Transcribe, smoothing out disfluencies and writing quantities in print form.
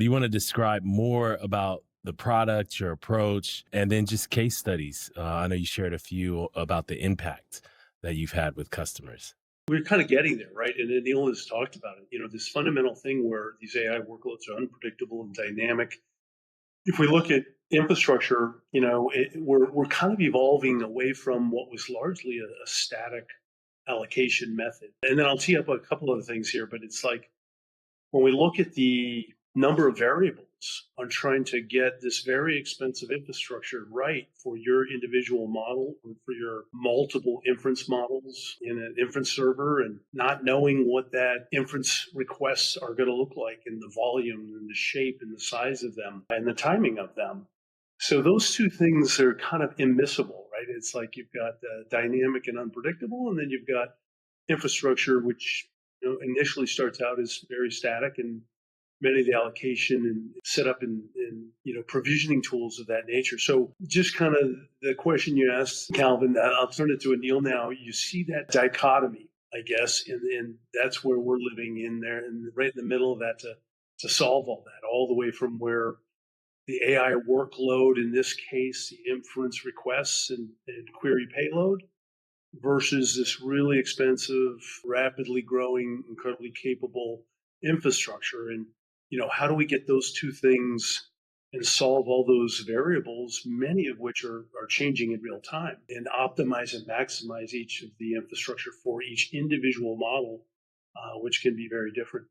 Do you want to describe more about the product, your approach, and then just case studies? I know you shared a few about the impact that you've had with customers. We're kind of getting there, right? And then Neil has talked about it. This fundamental thing where these AI workloads are unpredictable and dynamic. If we look at infrastructure, we're kind of evolving away from what was largely a static allocation method. And then I'll tee up a couple other things here, but it's like when we look at the number of variables on trying to get this very expensive infrastructure right for your individual model or for your multiple inference models in an inference server, and not knowing what that inference requests are going to look like and the volume and the shape and the size of them and the timing of them. So those two things are kind of immiscible, right? It's like you've got dynamic and unpredictable, and then you've got infrastructure, which initially starts out as very static, and many of the allocation and setup and provisioning tools of that nature. So just kind of the question you asked, Calvin, I'll turn it to Anil now. You see that dichotomy, I guess, and that's where we're living in there, and right in the middle of that to solve all that, all the way from where the AI workload, in this case, the inference requests and query payload, versus this really expensive, rapidly growing, incredibly capable infrastructure. And, how do we get those two things and solve all those variables, many of which are changing in real time, and optimize and maximize each of the infrastructure for each individual model, which can be very different.